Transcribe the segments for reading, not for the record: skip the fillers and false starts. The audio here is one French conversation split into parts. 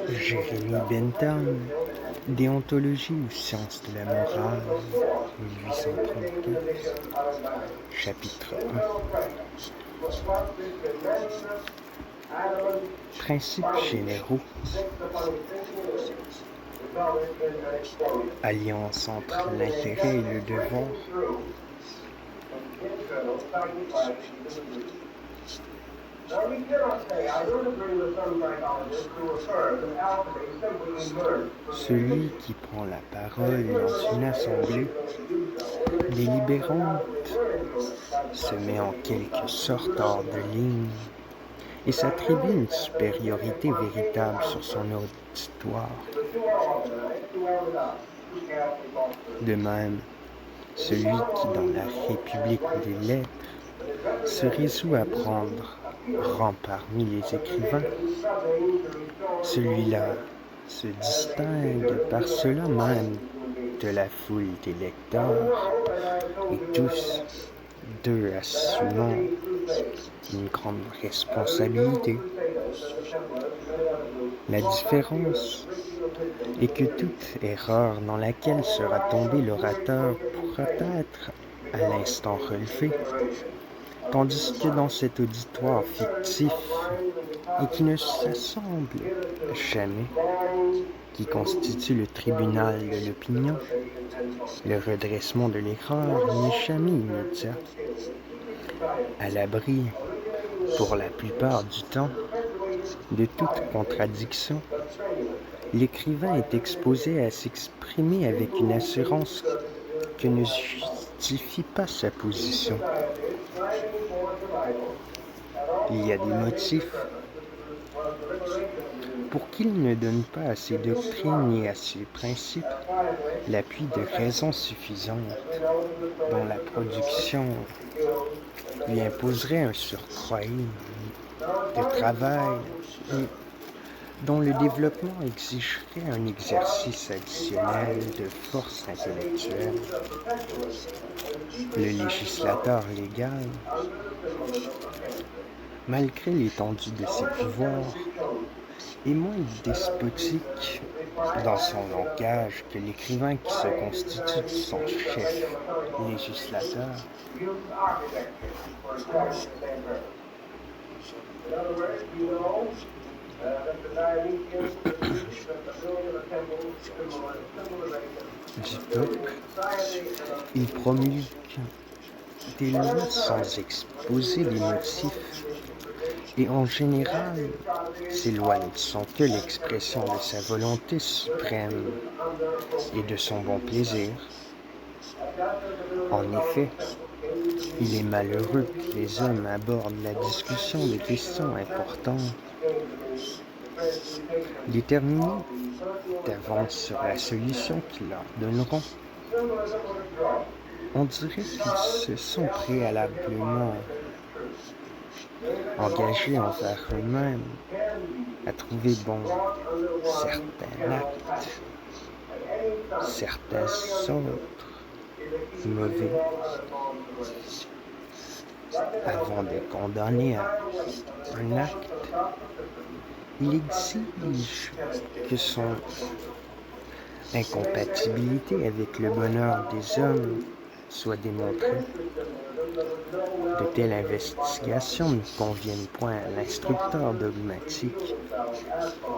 Jérémie Bentham, Déontologie ou sciences de la morale, 1834, chapitre 1. Principes généraux. Alliance entre l'intérêt et le devoir. Celui qui prend la parole dans une assemblée délibérante se met en quelque sorte hors de ligne et s'attribue une supériorité véritable sur son auditoire. De même, celui qui, dans la République des lettres, se résout à prendre rang parmi les écrivains, celui-là se distingue par cela même de la foule des lecteurs, et tous deux assumant une grande responsabilité. La différence est que toute erreur dans laquelle sera tombé l'orateur pourra être à l'instant relevée, tandis que dans cet auditoire fictif, et qui ne s'assemble jamais, qui constitue le tribunal de l'opinion, le redressement de l'erreur n'est jamais immédiat. À l'abri, pour la plupart du temps, de toute contradiction, l'écrivain est exposé à s'exprimer avec une assurance que ne justifie pas sa position. Il y a des motifs pour qu'il ne donne pas à ses doctrines et à ses principes l'appui de raisons suffisantes dont la production lui imposerait un surcroît de travail et dont le développement exigerait un exercice additionnel de force intellectuelle. Le législateur légal, malgré l'étendue de ses pouvoirs, est moins despotique dans son langage que l'écrivain qui se constitue son chef législateur. Du peuple, il promulgue des lois sans exposer les motifs, et en général, ces lois ne sont que l'expression de sa volonté suprême et de son bon plaisir. En effet, il est malheureux que les hommes abordent la discussion de questions importantes, déterminés d'avance sur la solution qu'ils leur donneront. On dirait qu'ils se sont préalablement engagés envers eux-mêmes à trouver bon certains actes, certains autres mauvais, avant de condamner un acte. Il exige que son incompatibilité avec le bonheur des hommes soit démontrée. De telles investigations ne conviennent point à l'instructeur dogmatique.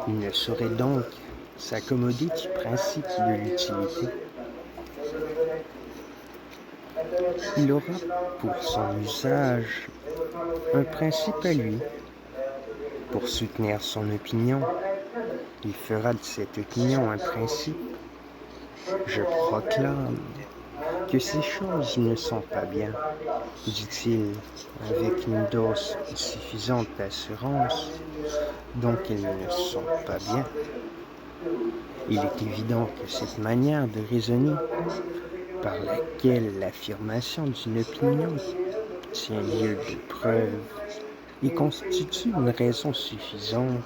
Il ne saurait donc s'accommoder du principe de l'utilité. Il aura pour son usage un principe à lui. Pour soutenir son opinion, il fera de cette opinion un principe. Je proclame que ces choses ne sont pas bien, dit-il avec une dose suffisante d'assurance, donc elles ne sont pas bien. Il est évident que cette manière de raisonner, par laquelle l'affirmation d'une opinion tient lieu de preuve et constitue une raison suffisante,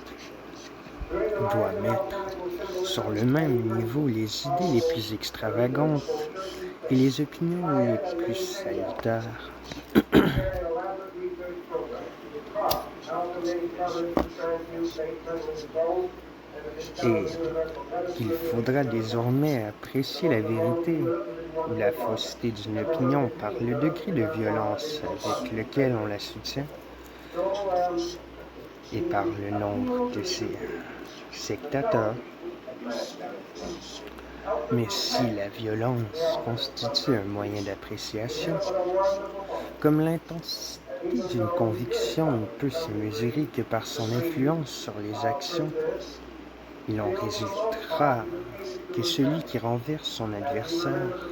doit mettre sur le même niveau les idées les plus extravagantes et les opinions les plus salutaires. Et il faudra désormais apprécier la vérité ou la fausseté d'une opinion par le degré de violence avec lequel on la soutient et par le nombre de ses sectateurs. Mais si la violence constitue un moyen d'appréciation, comme l'intensité d'une conviction ne peut se mesurer que par son influence sur les actions, il en résultera que celui qui renverse son adversaire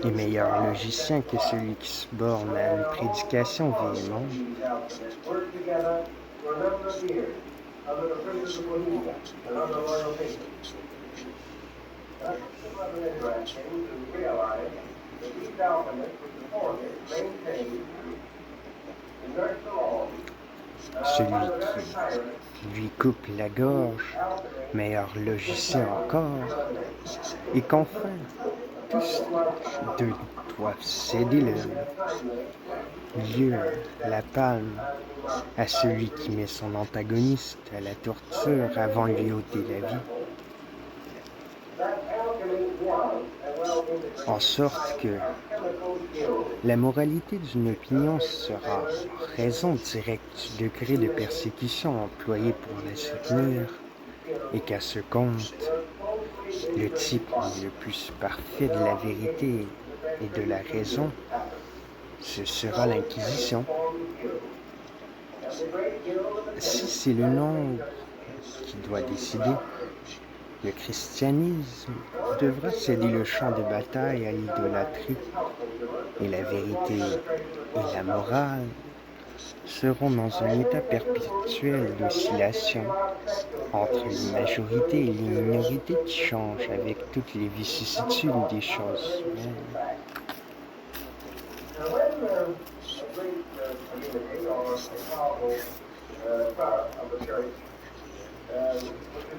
est meilleur logicien que celui qui se borne à une prédication véhémente. Celui qui lui coupe la gorge, meilleur logicien encore, et qu'enfin tous deux doivent céder le lieu, la palme, à celui qui met son antagoniste à la torture avant de lui ôter la vie. En sorte que la moralité d'une opinion sera raison directe du degré de persécution employé pour la soutenir, et qu'à ce compte, le type le plus parfait de la vérité et de la raison, ce sera l'Inquisition. Si c'est le nombre qui doit décider, le christianisme devra céder le champ de bataille à l'idolâtrie, et la vérité et la morale seront dans un état perpétuel d'oscillation entre les majorités et les minorités qui changent avec toutes les vicissitudes des choses humaines.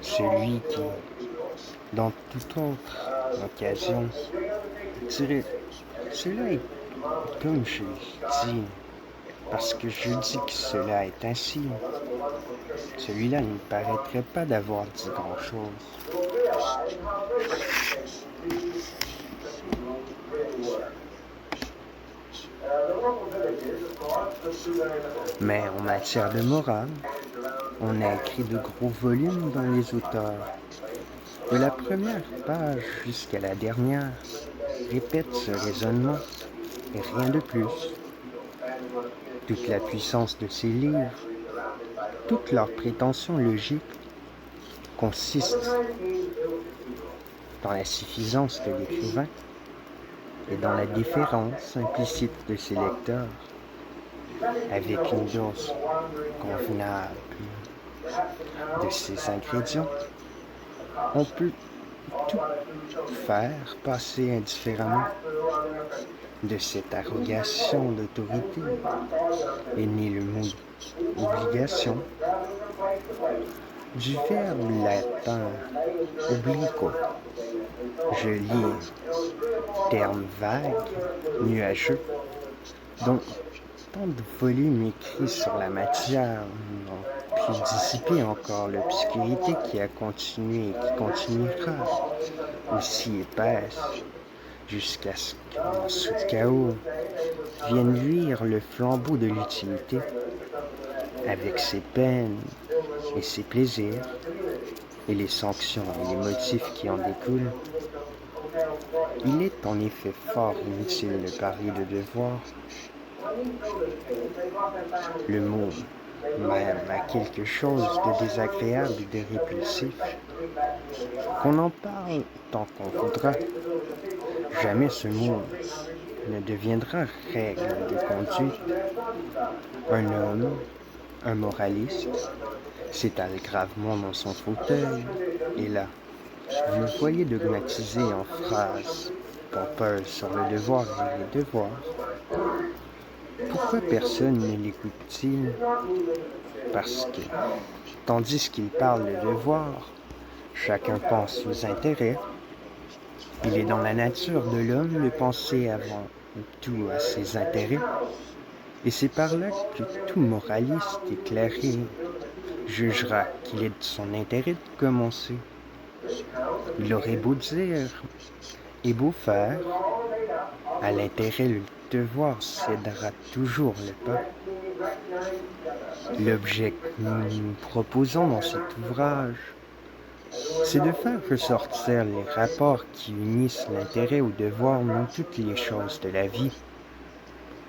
Celui qui, dans toute autre occasion, dirait « Cela est comme je dis, parce que je dis que cela est ainsi », celui-là ne paraîtrait pas d'avoir dit grand-chose. Mais en matière de morale, on a écrit de gros volumes dans les auteurs. De la première page jusqu'à la dernière, répète ce raisonnement, et rien de plus. Toute la puissance de ces livres, toute leur prétention logique, consiste dans la suffisance de l'écrivain et dans la différence implicite de ses lecteurs, avec une dose convenable de ces ingrédients. On peut tout faire passer indifféremment. De cette arrogation d'autorité est né le mot obligation, du verbe latin obliquo. Je lis terme vague, nuageux, dont tant de volumes écrits sur la matière n'ont pu dissiper encore l'obscurité qui a continué et qui continuera, aussi épaisse, jusqu'à ce qu'en sous chaos vienne luire le flambeau de l'utilité, avec ses peines et ses plaisirs, et les sanctions et les motifs qui en découlent. Il est en effet fort inutile de parler de devoir. Le mot même a quelque chose de désagréable et de répulsif. Qu'on en parle tant qu'on voudra, jamais ce mot ne deviendra règle de conduite. Un homme, un moraliste, s'étale gravement dans son fauteuil, et là, vous le voyez dogmatiser en phrases pompeuses sur le devoir et les devoirs. Pourquoi personne ne l'écoute-t-il? Parce que, tandis qu'il parle de devoir, chacun pense aux intérêts. Il est dans la nature de l'homme de penser avant tout à ses intérêts, et c'est par là que tout moraliste éclairé jugera qu'il est de son intérêt de commencer. Il aurait beau dire et beau faire, à l'intérêt le devoir cédera toujours le pas. L'objet que nous proposons dans cet ouvrage, c'est de faire ressortir les rapports qui unissent l'intérêt au devoir dans toutes les choses de la vie.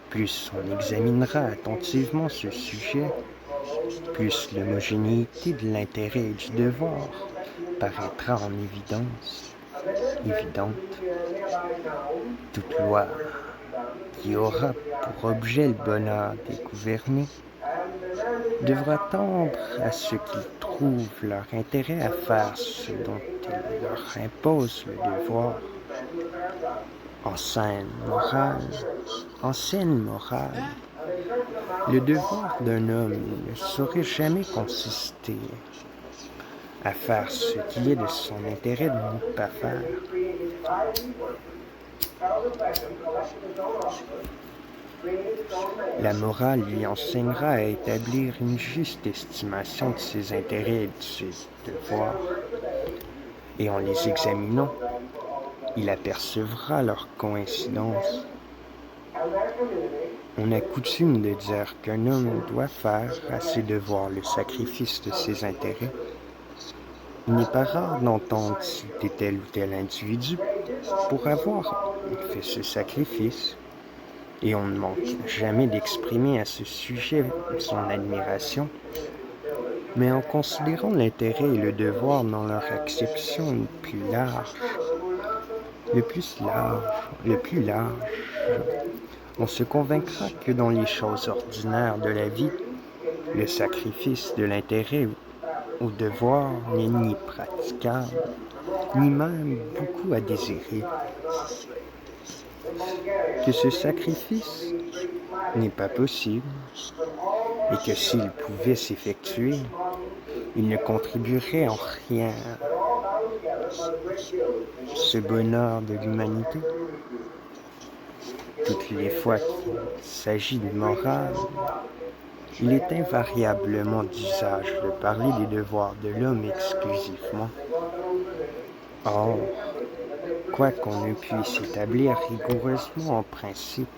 Plus on examinera attentivement ce sujet, plus l'homogénéité de l'intérêt et du devoir paraîtra en évidente. Toute loi qui aura pour objet le bonheur des gouvernés devra tendre à ce qu'ils trouvent leur intérêt à faire ce dont elle leur impose le devoir. En scène morale, le devoir d'un homme ne saurait jamais consister à faire ce qu'il est de son intérêt de ne pas faire. La morale lui enseignera à établir une juste estimation de ses intérêts et de ses devoirs. Et en les examinant, il apercevra leur coïncidence. On a coutume de dire qu'un homme doit faire à ses devoirs le sacrifice de ses intérêts. Il n'est pas rare d'entendre citer tel ou tel individu pour avoir fait ce sacrifice, et on ne manque jamais d'exprimer à ce sujet son admiration, mais en considérant l'intérêt et le devoir dans leur acception le plus large, on se convaincra que dans les choses ordinaires de la vie, le sacrifice de l'intérêt au devoir n'est ni praticable, ni même beaucoup à désirer. Que ce sacrifice n'est pas possible, et que s'il pouvait s'effectuer, il ne contribuerait en rien à ce bonheur de l'humanité. Toutes les fois qu'il s'agit de morale, il est invariablement d'usage de parler des devoirs de l'homme exclusivement. Or, quoi qu'on ne puisse établir rigoureusement en principe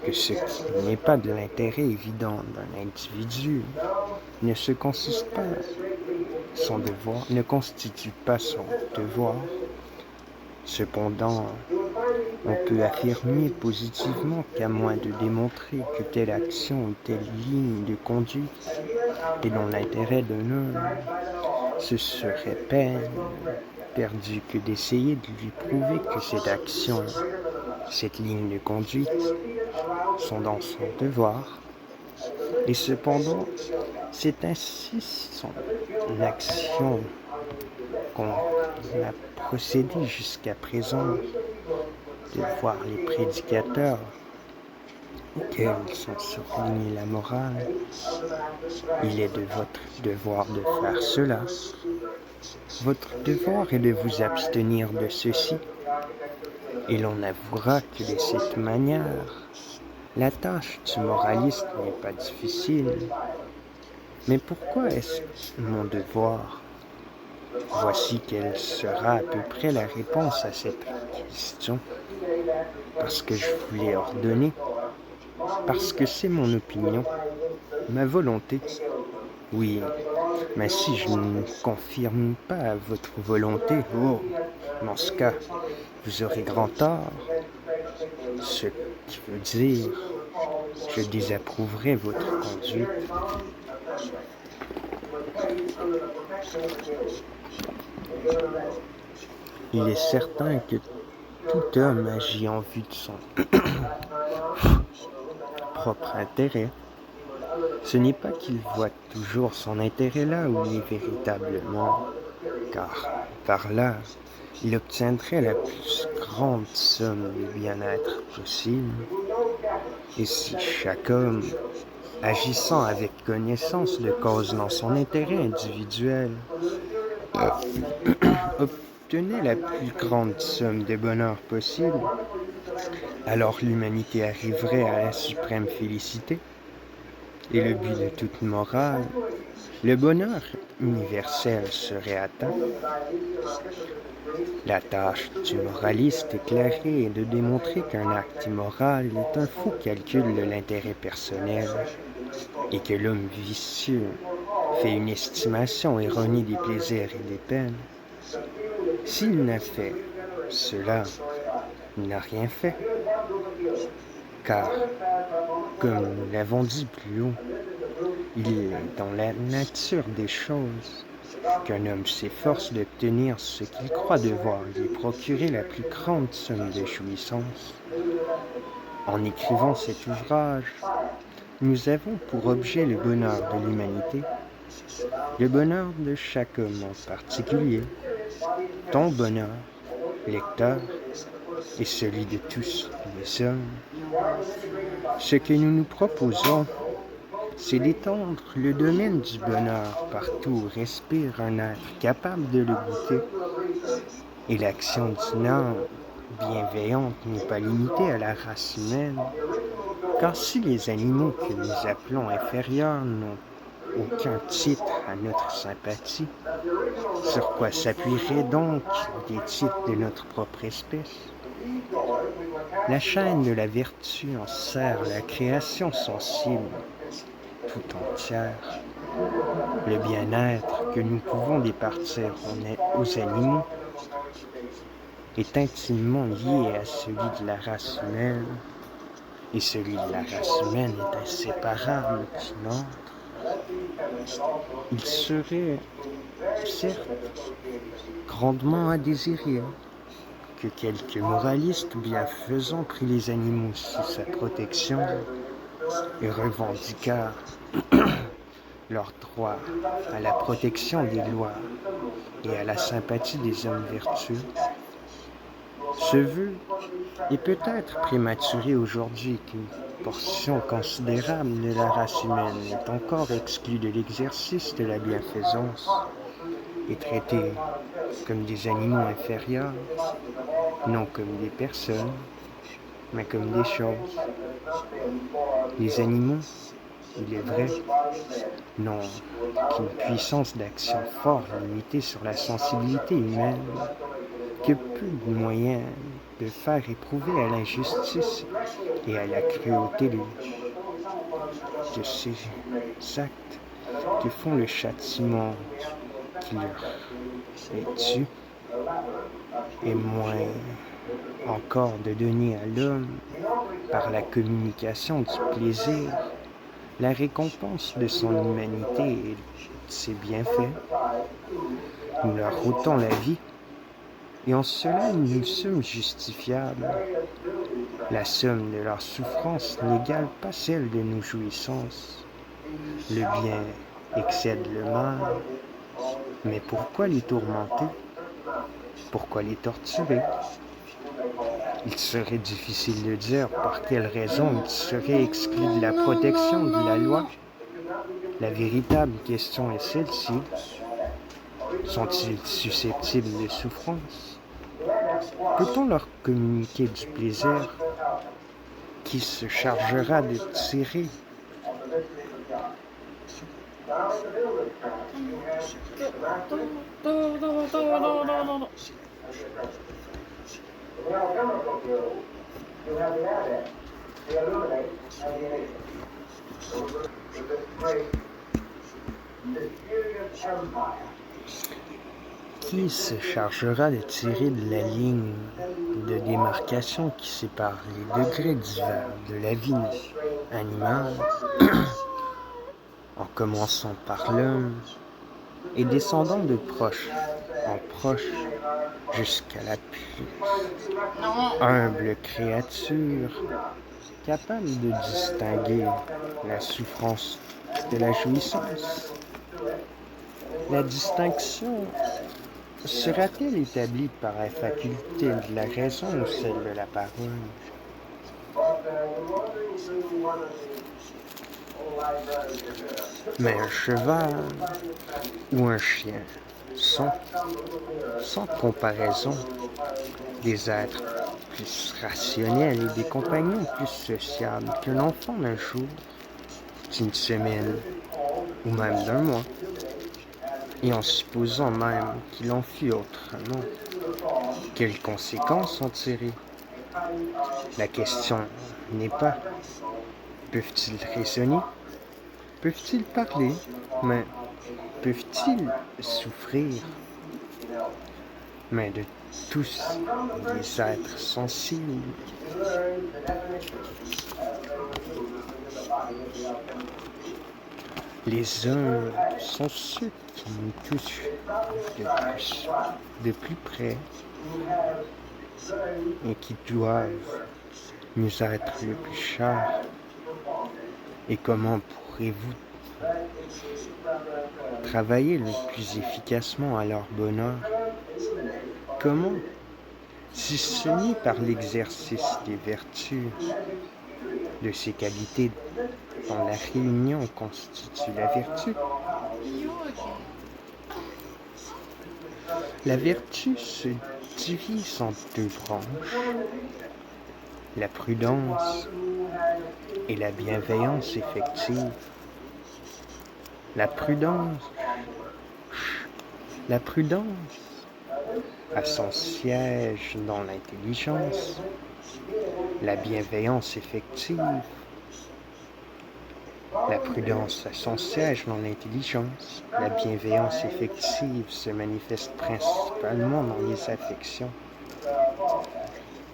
que ce qui n'est pas de l'intérêt évident d'un individu ne constitue pas son devoir, cependant, on peut affirmer positivement qu'à moins de démontrer que telle action ou telle ligne de conduite est dans l'intérêt d'un homme, ce serait peine perdue que d'essayer de lui prouver que cette action, cette ligne de conduite, sont dans son devoir. Et cependant, c'est ainsi son action qu'on a procédé jusqu'à présent, de voir les prédicateurs auxquels sont surlignés la morale. Il est de votre devoir de faire cela. Votre devoir est de vous abstenir de ceci. Et l'on avouera que de cette manière, la tâche du moraliste n'est pas difficile. Mais pourquoi est-ce mon devoir? Voici quelle sera à peu près la réponse à cette question. Parce que je vous l'ai ordonné, parce que c'est mon opinion, ma volonté. Oui, mais si je ne confirme pas votre volonté, dans ce cas, vous aurez grand tort. Ce qui veut dire, je désapprouverai votre conduite. Il est certain que tout homme agit en vue de son propre intérêt. Ce n'est pas qu'il voit toujours son intérêt là où il est véritablement, car par là, il obtiendrait la plus grande somme de bien-être possible. Et si chaque homme, agissant avec connaissance de cause dans son intérêt individuel, obtenait la plus grande somme de bonheur possible, alors l'humanité arriverait à la suprême félicité et le but de toute morale, le bonheur universel serait atteint. La tâche du moraliste éclairé est de démontrer qu'un acte immoral est un faux calcul de l'intérêt personnel et que l'homme vicieux fait une estimation erronée des plaisirs et des peines. S'il n'a fait cela, il n'a rien fait. Car, comme nous l'avons dit plus haut, il est dans la nature des choses qu'un homme s'efforce d'obtenir ce qu'il croit devoir lui procurer la plus grande somme de jouissance. En écrivant cet ouvrage, nous avons pour objet le bonheur de l'humanité, le bonheur de chaque homme en particulier, ton bonheur, lecteur, et celui de tous les hommes. Ce que nous nous proposons, c'est d'étendre le domaine du bonheur partout où respire un être capable de le goûter. Et l'action d'une âme bienveillante n'est pas limitée à la race humaine, car si les animaux que nous appelons inférieurs n'ont aucun titre à notre sympathie, sur quoi s'appuieraient donc des titres de notre propre espèce? La chaîne de la vertu en serre la création sensible tout entière. Le bien-être que nous pouvons départir aux animaux est intimement lié à celui de la race humaine, et celui de la race humaine est inséparable du nôtre. Il serait, certes, grandement à désirer que quelques moralistes bienfaisants prient les animaux sous sa protection et revendiquèrent leur droit à la protection des lois et à la sympathie des hommes vertueux. Ce vœu est peut-être prématuré aujourd'hui qu'une portion considérable de la race humaine est encore exclue de l'exercice de la bienfaisance et traitée comme des animaux inférieurs, non comme des personnes, mais comme des choses. Les animaux, il est vrai, n'ont qu'une puissance d'action fort limitée sur la sensibilité humaine, que peu de moyens de faire éprouver à l'injustice et à la cruauté de ces actes que font le châtiment qui leur est dû, et moins encore de donner à l'homme, par la communication du plaisir, la récompense de son humanité et de ses bienfaits. Nous leur ôtons la vie, et en cela nous sommes justifiables. La somme de leur souffrance n'égale pas celle de nos jouissances. Le bien excède le mal, mais pourquoi les tourmenter? Pourquoi les torturer? Il serait difficile de dire par quelle raison ils seraient exclus de la protection de la loi. La véritable question est celle-ci. Sont-ils susceptibles de souffrance? Peut-on leur communiquer du plaisir? Qui se chargera de tirer Qui se chargera de tirer de la ligne de démarcation qui sépare les degrés divers de la vie animale, en commençant par l'homme et descendant de proche en proche jusqu'à la plus humble créature, capable de distinguer la souffrance de la jouissance? La distinction sera-t-elle établie par la faculté de la raison ou celle de la parole? Mais un cheval ou un chien sont, sans comparaison, des êtres plus rationnels et des compagnons plus sociables qu'un enfant d'un jour, d'une semaine ou même d'un mois, et en supposant même qu'il en fût autrement. Quelles conséquences en tirer? La question n'est pas peuvent-ils raisonner, peuvent-ils parler, mais peuvent-ils souffrir? Mais de tous les êtres sensibles, les uns sont ceux qui nous touchent de plus près et qui doivent nous être le plus chers. Et comment pourrez-vous travailler le plus efficacement à leur bonheur? Comment, si ce n'est par l'exercice des vertus, de ces qualités dont la réunion constitue la vertu? La vertu se divise en deux branches, la prudence et la bienveillance effective. La prudence a son siège dans l'intelligence, la bienveillance effective. La prudence a son siège dans l'intelligence. La bienveillance effective se manifeste principalement dans les affections.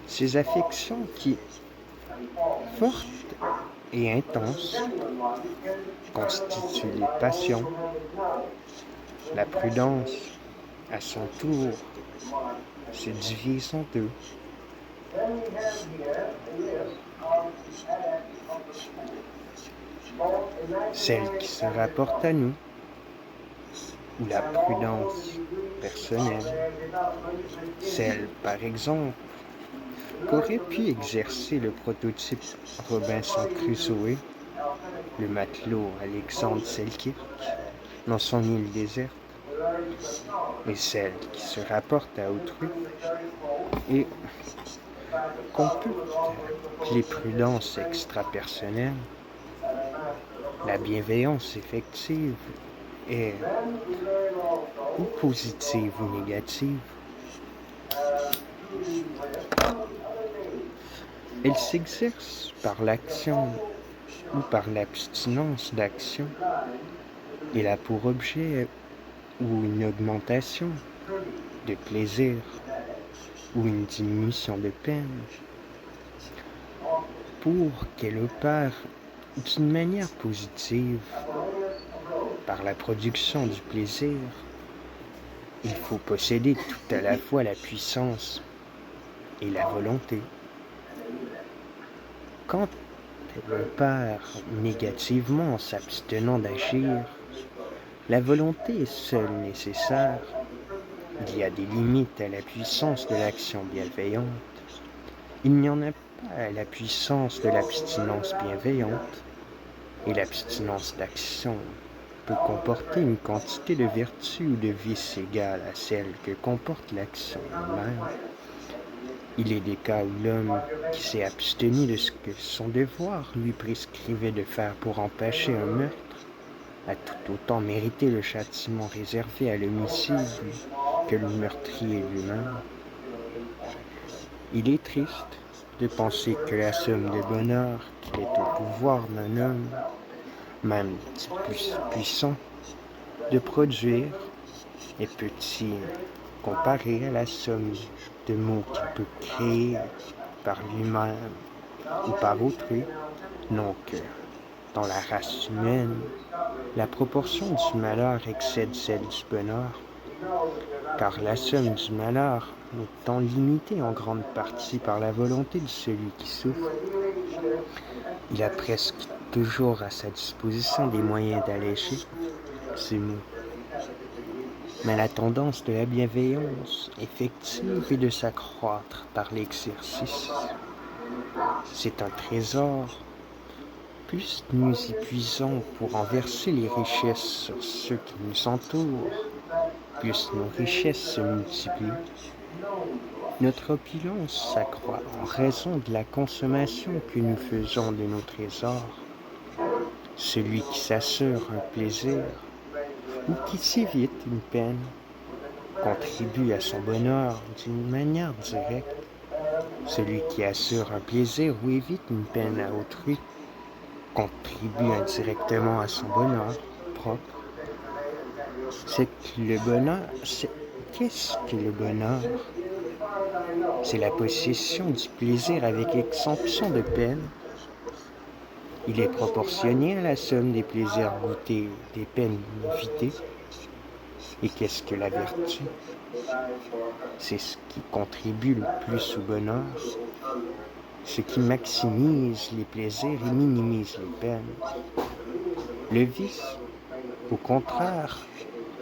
Ces affections qui, fortes et intenses, constituent les passions. La prudence, à son tour, se divise en deux. Celle qui se rapporte à nous, ou la prudence personnelle, celle, par exemple, qu'aurait pu exercer le prototype Robinson Crusoe, le matelot Alexandre Selkirk, dans son île déserte, et celle qui se rapporte à autrui, et qu'on peut appeler prudence extrapersonnelle. La bienveillance effective est ou positive ou négative. Elle s'exerce par l'action ou par l'abstinence d'action. Elle a pour objet ou une augmentation de plaisir ou une diminution de peine. Pour qu'elle opère d'une manière positive, par la production du plaisir, il faut posséder tout à la fois la puissance et la volonté. Quand elle opère négativement en s'abstenant d'agir, la volonté est seule nécessaire. Il y a des limites à la puissance de l'action bienveillante. Il n'y en a pas à la puissance de l'abstinence bienveillante. Et l'abstinence d'action peut comporter une quantité de vertu ou de vice égale à celle que comporte l'action elle-même. Il est des cas où l'homme qui s'est abstenu de ce que son devoir lui prescrivait de faire pour empêcher un meurtre a tout autant mérité le châtiment réservé à l'homicide que le meurtrier lui-même. Il est triste de penser que la somme de bonheur qui est au pouvoir d'un homme, même plus puissant, de produire est petit comparé à la somme de maux qu'il peut créer par lui-même ou par autrui. Non que, dans la race humaine, la proportion du malheur excède celle du bonheur, car la somme du malheur étant limitée en grande partie par la volonté de celui qui souffre, il a presque toujours à sa disposition des moyens d'alléger ces maux. Mais la tendance de la bienveillance effective est de s'accroître par l'exercice. C'est un trésor. Plus nous y puisons pour en verser les richesses sur ceux qui nous entourent, plus nos richesses se multiplient, notre opulence s'accroît en raison de la consommation que nous faisons de nos trésors. Celui qui s'assure un plaisir ou qui s'évite une peine contribue à son bonheur d'une manière directe. Celui qui assure un plaisir ou évite une peine à autrui contribue indirectement à son bonheur propre. Qu'est-ce que le bonheur? C'est la possession du plaisir avec exemption de peine. Il est proportionné à la somme des plaisirs goûtés, des peines évitées. Et qu'est-ce que la vertu? C'est ce qui contribue le plus au bonheur, ce qui maximise les plaisirs et minimise les peines. Le vice, au contraire,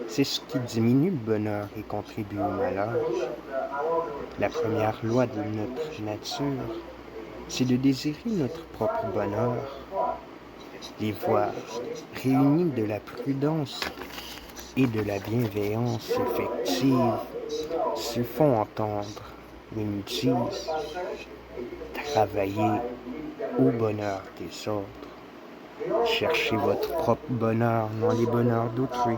c'est ce qui diminue le bonheur et contribue au malheur. La première loi de notre nature, c'est de désirer notre propre bonheur. Les voies réunies de la prudence et de la bienveillance effective se font entendre et nous disent « Travaillez au bonheur des autres. Cherchez votre propre bonheur dans les bonheurs d'autrui. »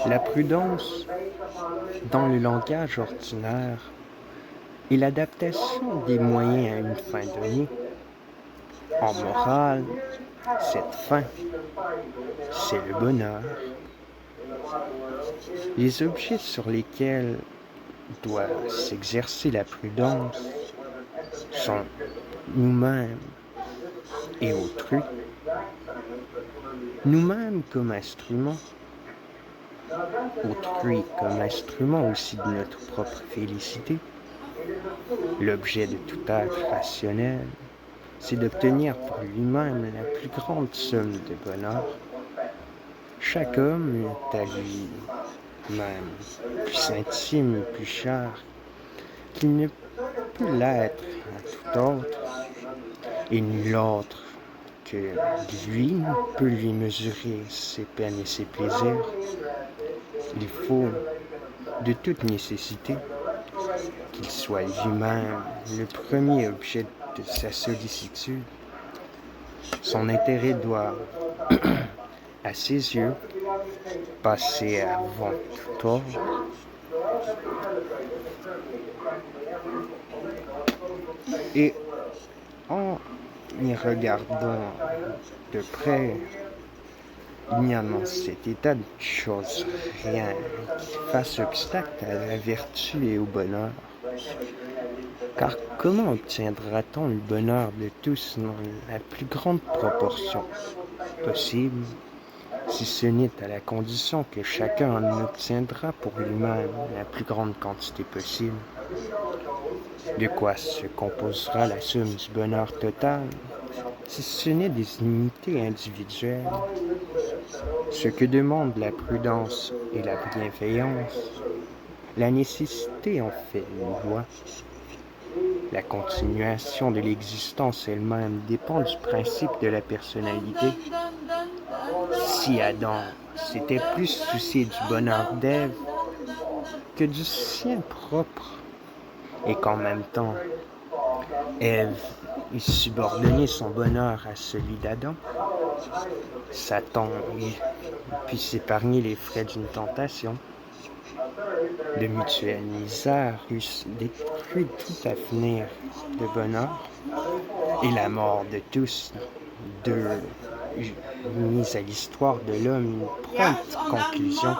La prudence, dans le langage ordinaire, est l'adaptation des moyens à une fin donnée. En morale, cette fin, c'est le bonheur. Les objets sur lesquels doit s'exercer la prudence sont nous-mêmes et autrui. Nous-mêmes comme instruments, autrui comme instrument aussi de notre propre félicité. L'objet de tout être rationnel, c'est d'obtenir pour lui-même la plus grande somme de bonheur. Chaque homme est à lui-même plus intime et plus cher qu'il ne peut l'être à tout autre, et nul autre que lui ne peut lui mesurer ses peines et ses plaisirs. Il faut, de toute nécessité, qu'il soit lui-même le premier objet de sa sollicitude. Son intérêt doit, à ses yeux, passer avant tout autre. Et en y regardant de près, il n'y a dans cet état de choses rien qui fasse obstacle à la vertu et au bonheur. Car comment obtiendra-t-on le bonheur de tous dans la plus grande proportion possible, si ce n'est à la condition que chacun en obtiendra pour lui-même la plus grande quantité possible? De quoi se composera la somme du bonheur total, si ce n'est des unités individuelles? Ce que demandent la prudence et la bienveillance, la nécessité en fait une loi. La continuation de l'existence elle-même dépend du principe de la personnalité. Si Adam s'était plus soucié du bonheur d'Ève que du sien propre, et qu'en même temps, Ève ait subordonné son bonheur à celui d'Adam, Satan puisse épargner les frais d'une tentation. De mutuelle misère eussent détruit tout avenir de bonheur, et la mort de tous deux mise à l'histoire de l'homme une prompte conclusion.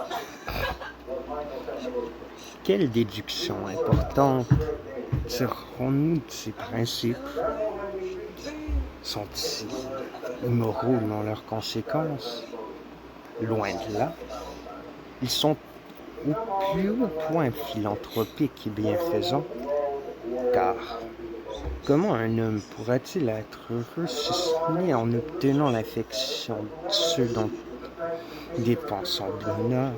Quelle déduction importante tirerons-nous de ces principes? Sont-ils immoraux dans leurs conséquences? Loin de là, ils sont au plus haut point philanthropiques et bienfaisants, car comment un homme pourra-t-il être heureux si ce n'est en obtenant l'affection de ceux dont dépend son bonheur?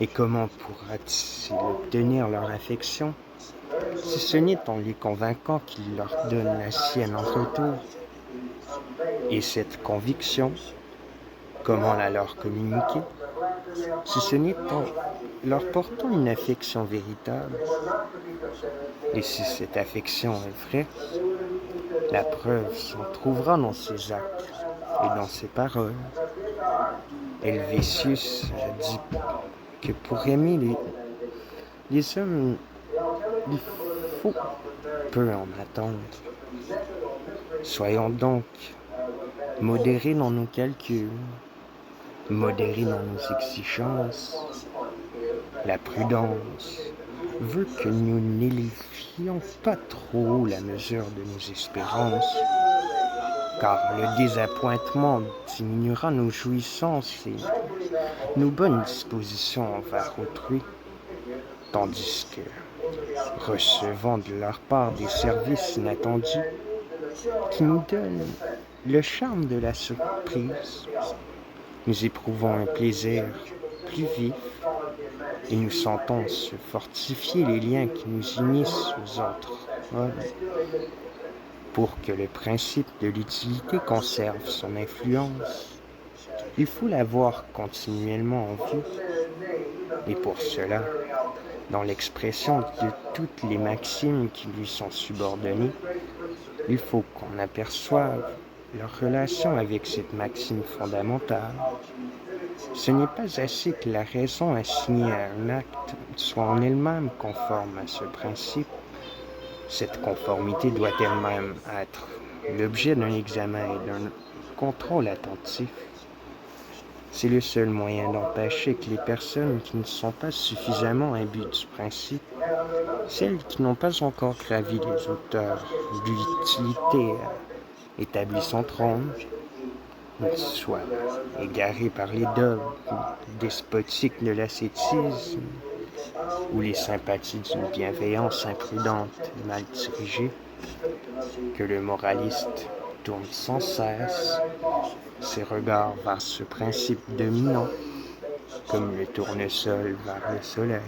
Et comment pourra-t-il obtenir leur affection si ce n'est en les convainquant qu'il leur donne la sienne en retour? Et cette conviction, comment la leur communiquer? si ce n'est en leur portant une affection véritable. Et si cette affection est vraie, la preuve s'en trouvera dans ses actes et dans ses paroles. Helvétius a dit que pour aimer les hommes, il faut peu en attendre. Soyons donc modérés dans nos calculs, modérés dans nos exigences. La prudence veut que nous n'élevions pas trop haut la mesure de nos espérances, car le désappointement diminuera nos jouissances et nos bonnes dispositions envers autrui, tandis que, recevant de leur part des services inattendus qui nous donnent le charme de la surprise, nous éprouvons un plaisir plus vif et nous sentons se fortifier les liens qui nous unissent aux autres hommes. Pour que le principe de l'utilité conserve son influence, il faut l'avoir continuellement en vue. Et pour cela, dans l'expression de toutes les maximes qui lui sont subordonnées, il faut qu'on aperçoive leur relation avec cette maxime fondamentale. Ce n'est pas assez que la raison assignée à un acte soit en elle-même conforme à ce principe. Cette conformité doit elle-même être l'objet d'un examen et d'un contrôle attentif. C'est le seul moyen d'empêcher que les personnes qui ne sont pas suffisamment imbues du principe, celles qui n'ont pas encore gravi les hauteurs de l'utilité établie son trône, soient égarées par les dogmes despotiques de l'ascétisme ou les sympathies d'une bienveillance imprudente et mal dirigée, que le moraliste tourne sans cesse ses regards vers ce principe dominant, comme le tournesol vers le soleil.